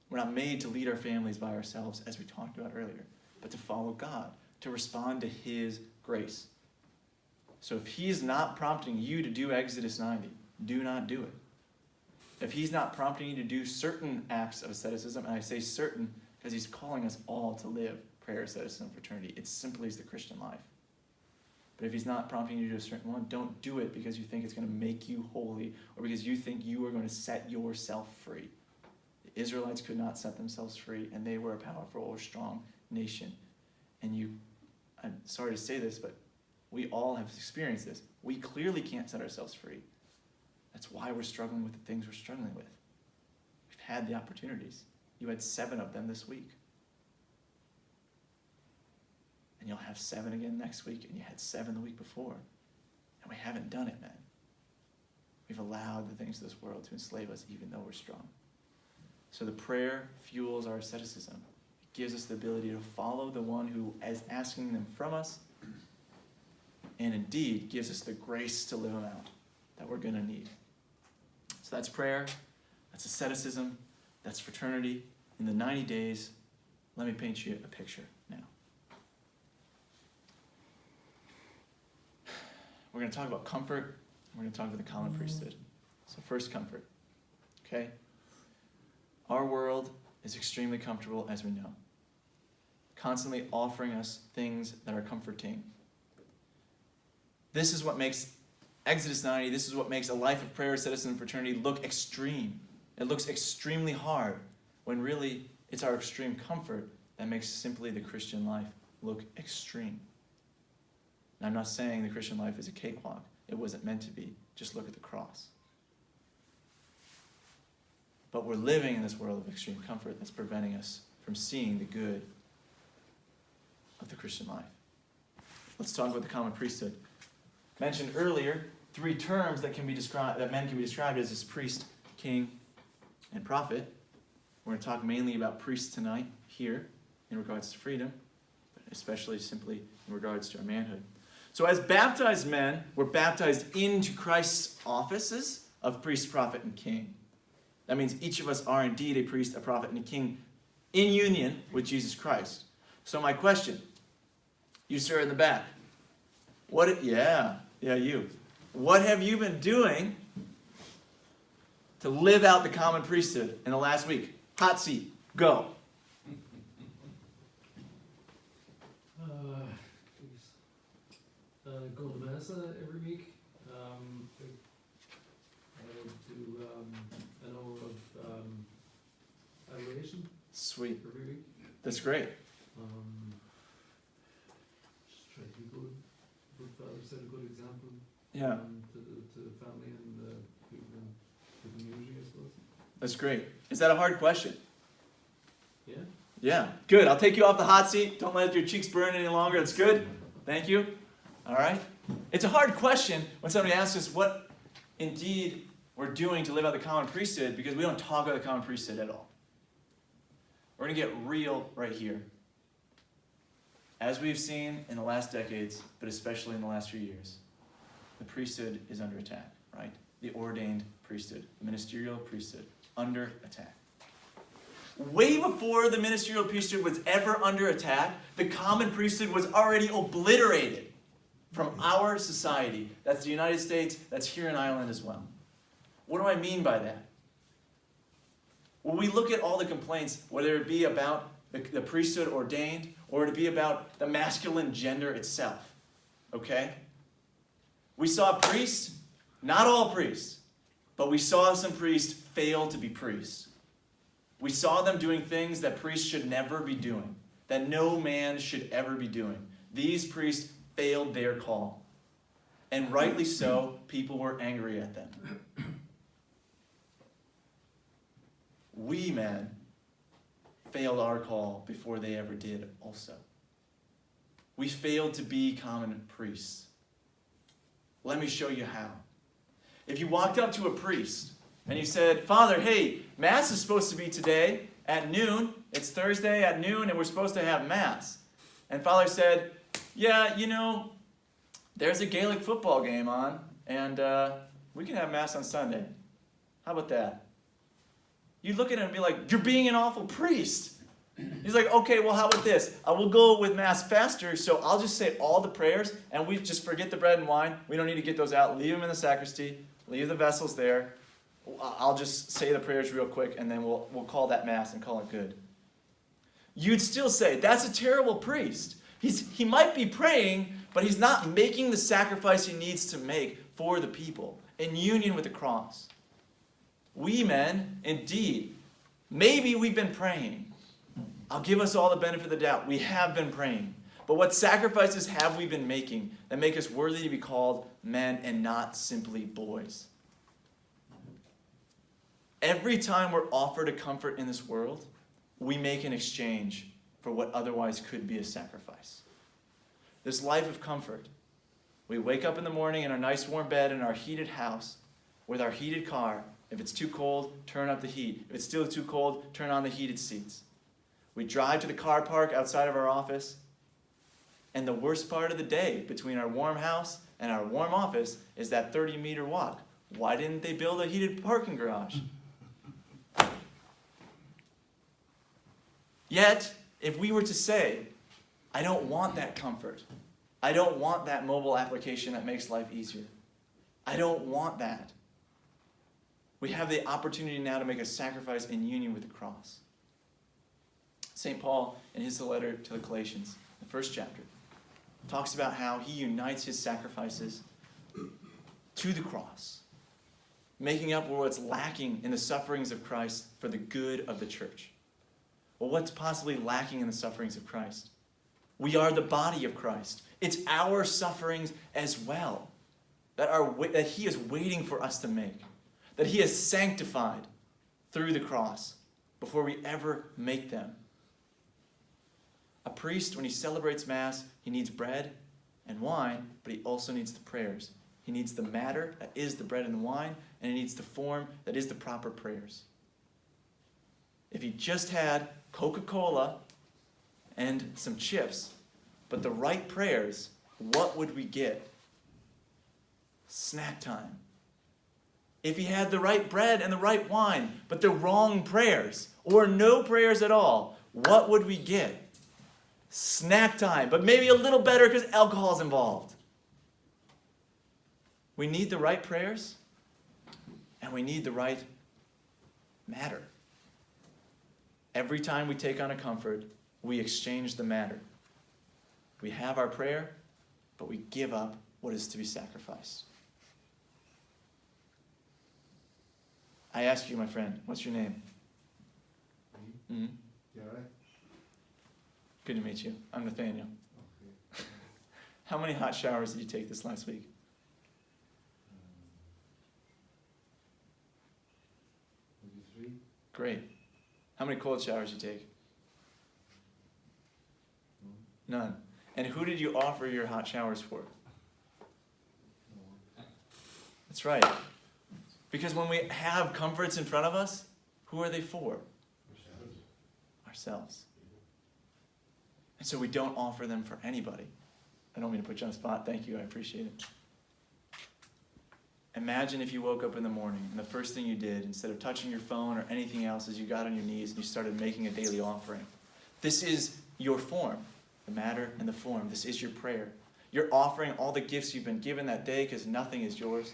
We're not made to lead our families by ourselves, as we talked about earlier, but to follow God, to respond to his grace. So if he's not prompting you to do Exodus 90, do not do it. If he's not prompting you to do certain acts of asceticism, and I say certain because he's calling us all to live prayer, asceticism, fraternity. It simply is the Christian life. But if he's not prompting you to do a certain one, don't do it because you think it's going to make you holy or because you think you are going to set yourself free. The Israelites could not set themselves free, and they were a powerful or strong nation. And I'm sorry to say this, but we all have experienced this. We clearly can't set ourselves free. That's why we're struggling with the things we're struggling with. We've had the opportunities. You had 7 of them this week. And you'll have 7 again next week, and you had 7 the week before. And we haven't done it, man. We've allowed the things of this world to enslave us even though we're strong. So the prayer fuels our asceticism. It gives us the ability to follow the one who is asking them from us, and indeed gives us the grace to live them out that we're going to need. So that's prayer, that's asceticism, that's fraternity. In the 90 days, let me paint you a picture now. We're going to talk about comfort. We're going to talk about the common priesthood. So first, comfort. Okay? Our world is extremely comfortable, as we know. Constantly offering us things that are comforting. This is what makes Exodus 90, this is what makes a life of prayer, asceticism, and fraternity look extreme. It looks extremely hard, when really it's our extreme comfort that makes simply the Christian life look extreme. And I'm not saying the Christian life is a cakewalk. It wasn't meant to be. Just look at the cross. But we're living in this world of extreme comfort that's preventing us from seeing the good of the Christian life. Let's talk about the common priesthood. Mentioned earlier, 3 terms that men can be described as priest, king, and prophet. We're going to talk mainly about priests tonight here in regards to freedom, but especially simply in regards to our manhood. So as baptized men, we're baptized into Christ's offices of priest, prophet, and king. That means each of us are indeed a priest, a prophet, and a king in union with Jesus Christ. So my question, you sir in the back, you. What have you been doing to live out the common priesthood in the last week? Hot seat, go. Go to Mass every week. I do an hour of adoration Sweet. every week. That's great. Just try to be good father, set a good example Yeah, to the family and the people in the community, I suppose. that's great. Is that a hard question? Yeah. Yeah, good. I'll take you off the hot seat. Don't let your cheeks burn any longer. That's good. Thank you. All right. It's a hard question when somebody asks us what indeed we're doing to live out the common priesthood, because we don't talk about the common priesthood at all. We're going to get real right here. As we've seen in the last decades, but especially in the last few years, the priesthood is under attack, right? The ordained priesthood, the ministerial priesthood, under attack. Way before the ministerial priesthood was ever under attack, the common priesthood was already obliterated from our society. That's the United States, that's here in Ireland as well. What do I mean by that? When we look at all the complaints, whether it be about the priesthood ordained, or to be about the masculine gender itself, okay? We saw priests, not all priests, but we saw some priests fail to be priests. We saw them doing things that priests should never be doing, that no man should ever be doing. These priests failed their call. And rightly so, people were angry at them. We men failed our call before they ever did also. We failed to be common priests. Let me show you how. If you walked up to a priest and you said, Father, hey, Mass is supposed to be today at noon. It's Thursday at noon and we're supposed to have Mass. And Father said, yeah, there's a Gaelic football game on, and we can have Mass on Sunday. How about that? You look at him and be like, you're being an awful priest. He's like, okay, well, how about this? I will go with Mass faster, so I'll just say all the prayers, and we just forget the bread and wine. We don't need to get those out. Leave them in the sacristy. Leave the vessels there. I'll just say the prayers real quick, and then we'll call that Mass and call it good. You'd still say, that's a terrible priest. He might be praying, but he's not making the sacrifice he needs to make for the people in union with the cross. We men, indeed, maybe we've been praying. I'll give us all the benefit of the doubt. We have been praying. But what sacrifices have we been making that make us worthy to be called men and not simply boys? Every time we're offered a comfort in this world, we make an exchange for what otherwise could be a sacrifice. This life of comfort. We wake up in the morning in our nice warm bed in our heated house with our heated car. If it's too cold, turn up the heat. If it's still too cold, turn on the heated seats. We drive to the car park outside of our office. And the worst part of the day between our warm house and our warm office is that 30-meter walk. Why didn't they build a heated parking garage? Yet, if we were to say, I don't want that comfort. I don't want that mobile application that makes life easier. I don't want that. We have the opportunity now to make a sacrifice in union with the cross. St. Paul, in his letter to the Galatians, the first chapter, talks about how he unites his sacrifices to the cross, making up for what's lacking in the sufferings of Christ for the good of the church. Well, what's possibly lacking in the sufferings of Christ? We are the body of Christ. It's our sufferings as well that he is waiting for us to make, that he has sanctified through the cross before we ever make them. A priest, when he celebrates Mass, he needs bread and wine, but he also needs the prayers. He needs the matter that is the bread and the wine, and he needs the form that is the proper prayers. If he just had Coca-Cola and some chips, but the right prayers, what would we get? Snack time. If he had the right bread and the right wine, but the wrong prayers, or no prayers at all, what would we get? Snack time, but maybe a little better because alcohol is involved. We need the right prayers, and we need the right matter. Every time we take on a comfort, we exchange the matter. We have our prayer, but we give up what is to be sacrificed. I ask you, my friend, what's your name? Mm-hmm. You alright? Good to meet you. I'm Nathaniel. Okay. How many hot showers did you take this last week? Maybe 3? Great. How many cold showers did you take? None. And who did you offer your hot showers for? No. That's right. Because when we have comforts in front of us, who are they for? Ourselves. And so we don't offer them for anybody. I don't mean to put you on the spot. Thank you. I appreciate it. Imagine if you woke up in the morning and the first thing you did, instead of touching your phone or anything else, is you got on your knees and you started making a daily offering. This is your form, the matter and the form. This is your prayer. You're offering all the gifts you've been given that day because nothing is yours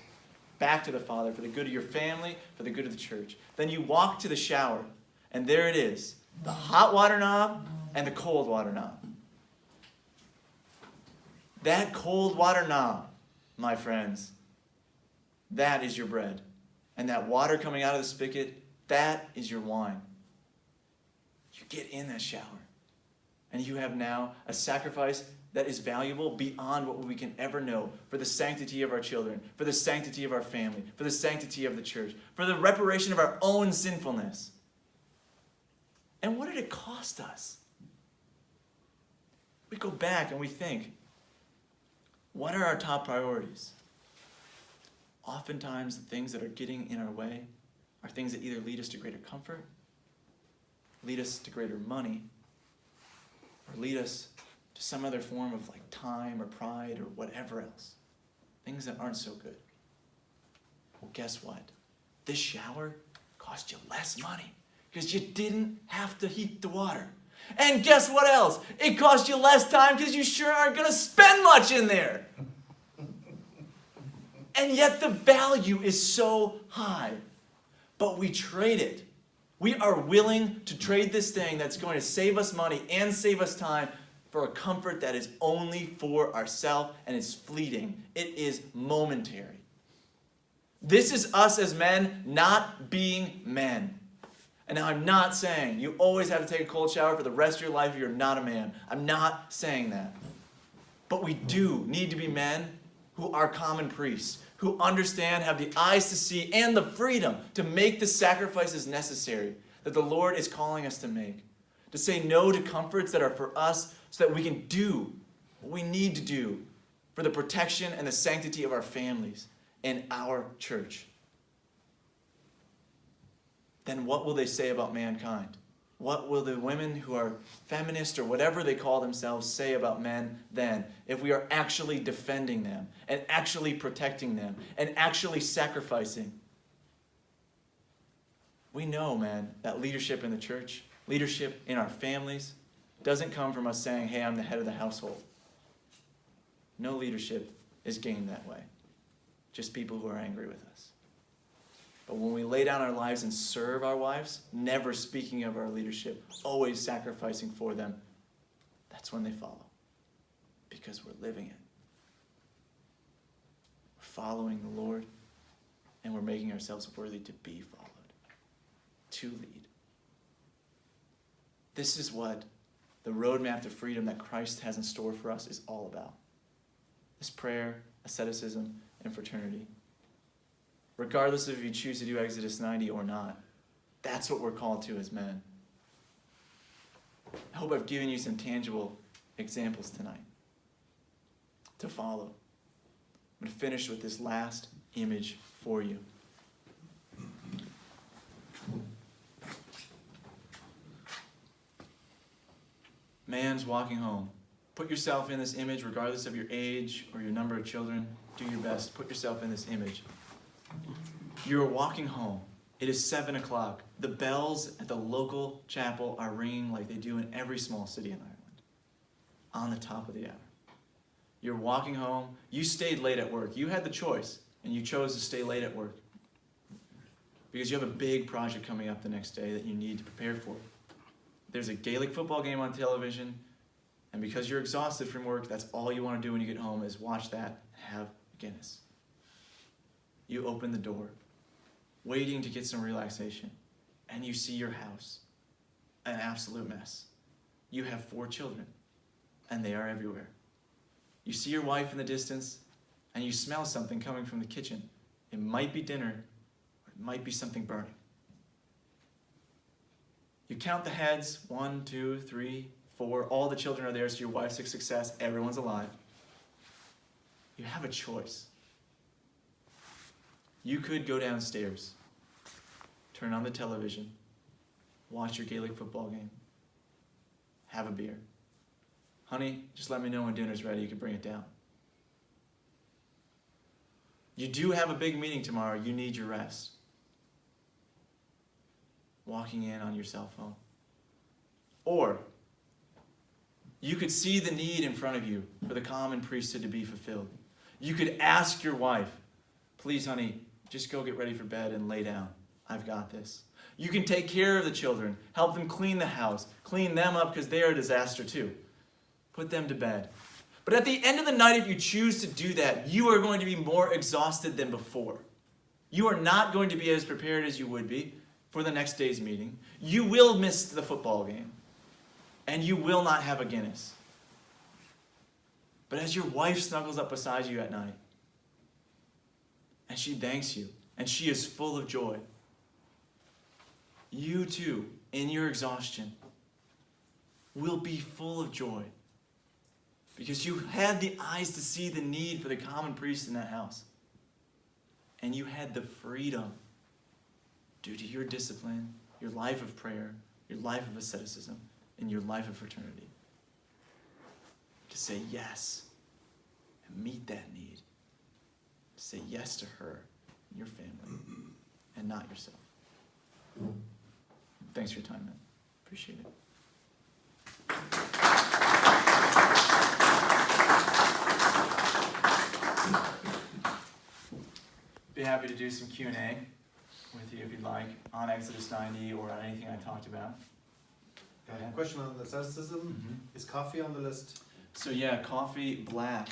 back to the Father for the good of your family, for the good of the church. Then you walk to the shower and there it is, the hot water knob and the cold water knob. That cold water knob, my friends, that is your bread. And that water coming out of the spigot, that is your wine. You get in that shower. And you have now a sacrifice that is valuable beyond what we can ever know for the sanctity of our children, for the sanctity of our family, for the sanctity of the church, for the reparation of our own sinfulness. And what did it cost us? We go back and we think, what are our top priorities? Oftentimes, the things that are getting in our way are things that either lead us to greater comfort, lead us to greater money, or lead us to some other form of like time or pride or whatever else. Things that aren't so good. Well, guess what? This shower cost you less money because you didn't have to heat the water. And guess what else? It cost you less time because you sure aren't going to spend much in there. And yet the value is so high. But we trade it. We are willing to trade this thing that's going to save us money and save us time for a comfort that is only for ourselves and is fleeting. It is momentary. This is us as men not being men. And now I'm not saying you always have to take a cold shower for the rest of your life if you're not a man. I'm not saying that. But we do need to be men who are common priests, who understand, have the eyes to see, and the freedom to make the sacrifices necessary that the Lord is calling us to make. To say no to comforts that are for us so that we can do what we need to do for the protection and the sanctity of our families and our church. Then what will they say about mankind? What will the women who are feminist or whatever they call themselves say about men then if we are actually defending them and actually protecting them and actually sacrificing? We know, man, that leadership in the church, leadership in our families, doesn't come from us saying, hey, I'm the head of the household. No leadership is gained that way. Just people who are angry with us. But when we lay down our lives and serve our wives, never speaking of our leadership, always sacrificing for them, that's when they follow. Because we're living it. We're following the Lord, and we're making ourselves worthy to be followed, to lead. This is what the roadmap to freedom that Christ has in store for us is all about. This prayer, asceticism, and fraternity. Regardless of if you choose to do Exodus 90 or not, that's what we're called to as men. I hope I've given you some tangible examples tonight to follow. I'm going to finish with this last image for you. Man's walking home. Put yourself in this image, regardless of your age or your number of children. Do your best. Put yourself in this image. You're walking home. It is 7 o'clock. The bells at the local chapel are ringing like they do in every small city in Ireland, on the top of the hour. You're walking home. You stayed late at work. You had the choice, and you chose to stay late at work because you have a big project coming up the next day that you need to prepare for. There's a Gaelic football game on television, and because you're exhausted from work, that's all you want to do when you get home is watch that and have Guinness. You open the door, waiting to get some relaxation, and you see your house, an absolute mess. You have 4 children, and they are everywhere. You see your wife in the distance, and you smell something coming from the kitchen. It might be dinner, or it might be something burning. You count the heads, 1, 2, 3, 4. All the children are there, so your wife's a success. Everyone's alive. You have a choice. You could go downstairs, turn on the television, watch your Gaelic football game, have a beer. Honey, just let me know when dinner's ready. You can bring it down. You do have a big meeting tomorrow. You need your rest. Walking in on your cell phone. Or you could see the need in front of you for the common priesthood to be fulfilled. You could ask your wife, please, honey, just go get ready for bed and lay down. I've got this. You can take care of the children, help them clean the house, clean them up because they are a disaster too. Put them to bed. But at the end of the night, if you choose to do that, you are going to be more exhausted than before. You are not going to be as prepared as you would be for the next day's meeting. You will miss the football game. And you will not have a Guinness. But as your wife snuggles up beside you at night, and she thanks you, and she is full of joy, you too, in your exhaustion, will be full of joy. Because you had the eyes to see the need for the common priest in that house. And you had the freedom due to your discipline, your life of prayer, your life of asceticism, and your life of fraternity. to say yes and meet that need. To say yes to her and your family and not yourself. Thanks for your time, man. Appreciate it. Be happy to do some Q&A with you if you'd like on Exodus 90 or on anything I talked about. Go ahead. Question on asceticism. Mhm. Is coffee on the list? So yeah, coffee, black.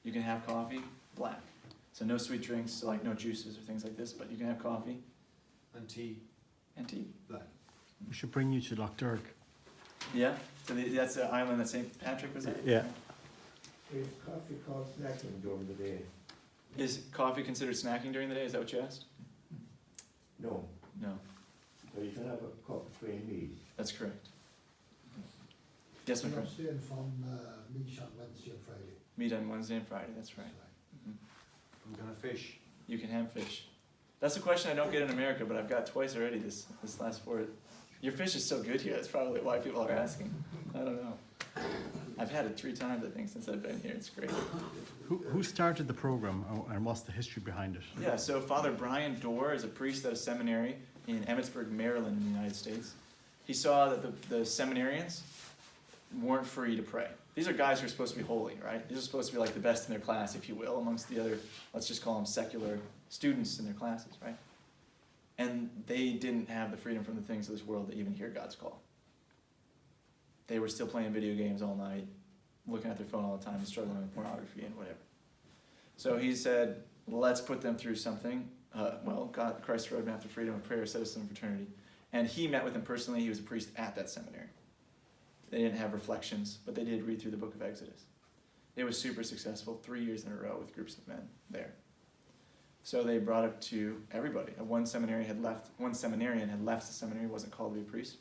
You can have coffee, black. So no sweet drinks, so like no juices or things like this, but you can have coffee And tea? and tea. Black. We should bring you to Loch Derg. Yeah, so that's the island that St. Patrick was at? Yeah. Is coffee called snacking during the day? Is coffee considered snacking during the day? Is that what you asked? No, No, so you can have a cup between meals. that's correct. Yes, my friend. I'm staying from Leash on Wednesday and Friday. Meet on Wednesday and Friday, that's right. Mhm. I'm gonna fish. You can have fish. That's a question I don't get in America, but I've got twice already this last sport. Your fish is so good here, that's probably why people are asking. I don't know. I've had it 3 times, I think, since I've been here. It's great. Who started the program and what's the history behind it? Yeah, so Father Brian Dorr is a priest at a seminary in Emmitsburg, Maryland, in the United States. He saw that the seminarians weren't free to pray. These are guys who are supposed to be holy, right? These are supposed to be like the best in their class, if you will, amongst the other, let's just call them secular students in their classes, right? And they didn't have the freedom from the things of this world to even hear God's call. They were still playing video games all night, looking at their phone all the time, and struggling with pornography and whatever. So he said, let's put them through something. God, Christ's roadmap to freedom of prayer, citizen fraternity. And he met with them personally. He was a priest at that seminary. They didn't have reflections, but they did read through the book of Exodus. It was super successful, 3 years in a row with groups of men there. So they brought it to everybody. One seminarian had left the seminary, wasn't called to be a priest.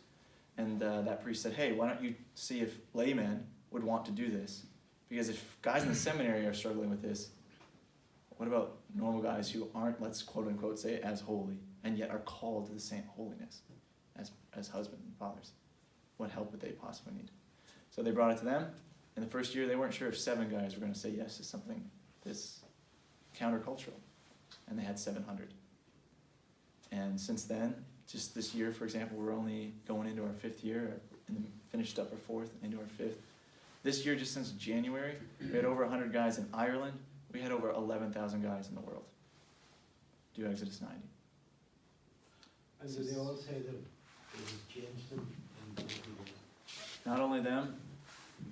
And that priest said, hey, why don't you see if laymen would want to do this? Because if guys in the seminary are struggling with this, what about normal guys who aren't, let's quote unquote say, as holy, and yet are called to the same holiness as husbands and fathers? What help would they possibly need? So they brought it to them. In the first year, they weren't sure if 7 guys were going to say yes to something this countercultural. And they had 700. And since then, just this year, for example, we're only going into our 5th year, and finished up our 4th, into our 5th. This year, just since January, we had over 100 guys in Ireland. We had over 11,000 guys in the world do Exodus 90. And do they all say that it has changed them? Not only them,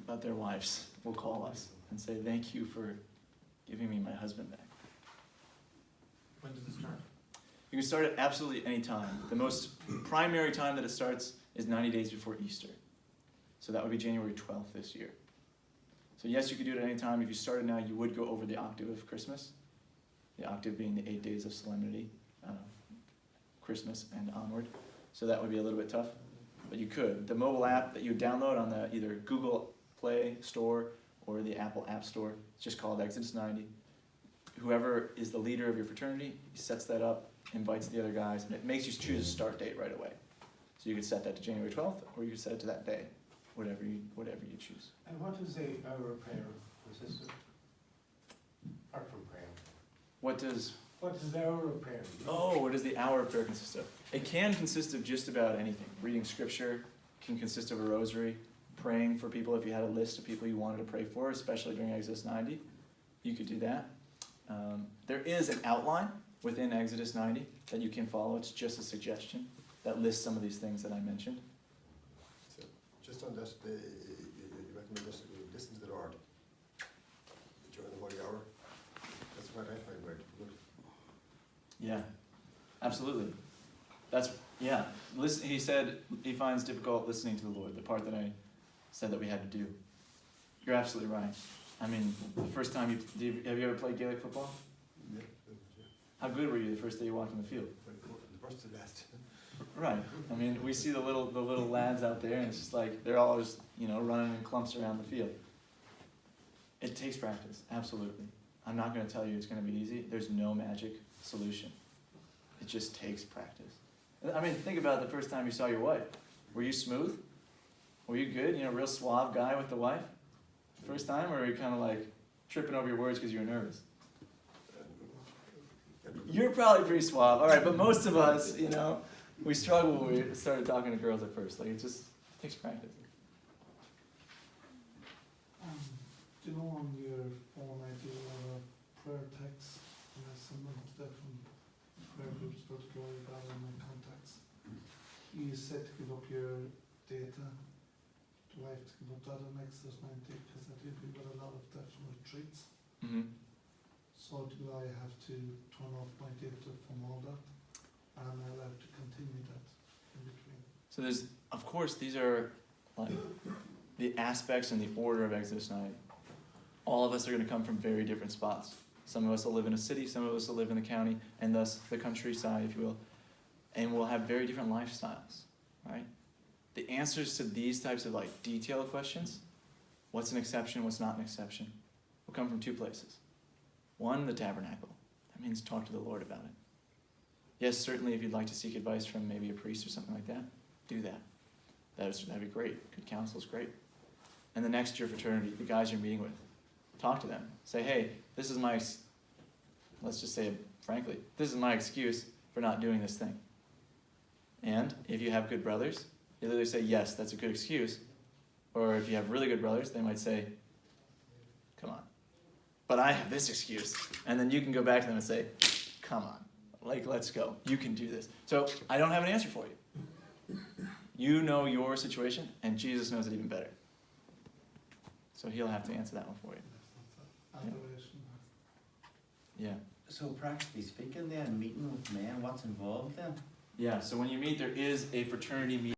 but their wives will call us and say, thank you for giving me my husband back. When does it start? You can start at absolutely any time. The most primary time that it starts is 90 days before Easter. So that would be January 12th this year. So yes, you could do it at any time. If you started now, you would go over the octave of Christmas. The octave being the 8 days of solemnity, Christmas and onward. So that would be a little bit tough, but you could. The mobile app that you download on the either Google Play Store or the Apple App Store, it's just called Exodus 90. Whoever is the leader of your fraternity, he sets that up, invites the other guys, and it makes you choose a start date right away. So you could set that to January 12th, or you could set it to that day, whatever you choose. And what does the hour of prayer consist of? Apart from prayer. What does the hour of prayer? what does the hour of prayer consist of? It can consist of just about anything. Reading scripture can consist of a rosary, praying for people if you had a list of people you wanted to pray for, especially during Exodus 90. You could do that. There is an outline within Exodus 90 that you can follow. It's just a suggestion that lists some of these things that I mentioned. So, just on that, you recommend us to listen to the Lord during the holy hour. That's what I find very difficult. Yeah, absolutely. Listen, he said he finds difficult listening to the Lord, the part that I said that we had to do. You're absolutely right. I mean, the first time have you ever played Gaelic football? Yeah. How good were you the first day you walked in the field? The first to last. Right. I mean, we see the little lads out there, and it's just like they're always, running in clumps around the field. It takes practice, absolutely. I'm not going to tell you it's going to be easy. There's no magic solution. It just takes practice. I mean, think about the first time you saw your wife. Were you smooth? Were you good? Real suave guy with the wife? First time, or are you kind of like tripping over your words because you're nervous? You're probably pretty suave, all right, but most of us, you know, we struggle when we started talking to girls at first. Like, it just takes practice. Do you know on your phone I do a prayer text and I send them to different prayer groups for the glory of God and my contacts. You said to give up your data. Do I have to give up that on Exodus 90 because I do give it a lot of different retreats? Mm-hmm. So do I have to turn off my data from all that? Or am I allowed to continue that in between? So there's, of course, these are like the aspects and the order of Exodus 9. All of us are going to come from very different spots. Some of us will live in a city, some of us will live in the county, and thus the countryside, if you will. And we'll have very different lifestyles, right? The answers to these types of like detailed questions, what's an exception, what's not an exception, will come from two places. One, the tabernacle. That means talk to the Lord about it. Yes, certainly if you'd like to seek advice from maybe a priest or something like that, do that. That'd be great. Good counsel is great. And the next, your fraternity, the guys you're meeting with. Talk to them. Say, hey, this is my, let's just say it frankly, this is my excuse for not doing this thing. And if you have good brothers, you'll either say, yes, that's a good excuse. Or if you have really good brothers, they might say, come on. But I have this excuse. And then you can go back to them and say, come on. Like, let's go. You can do this. So I don't have an answer for you. You know your situation, and Jesus knows it even better. So he'll have to answer that one for you. Adoration. Yeah. So practically speaking then, meeting with men, what's involved then? Yeah, so when you meet, there is a fraternity meeting.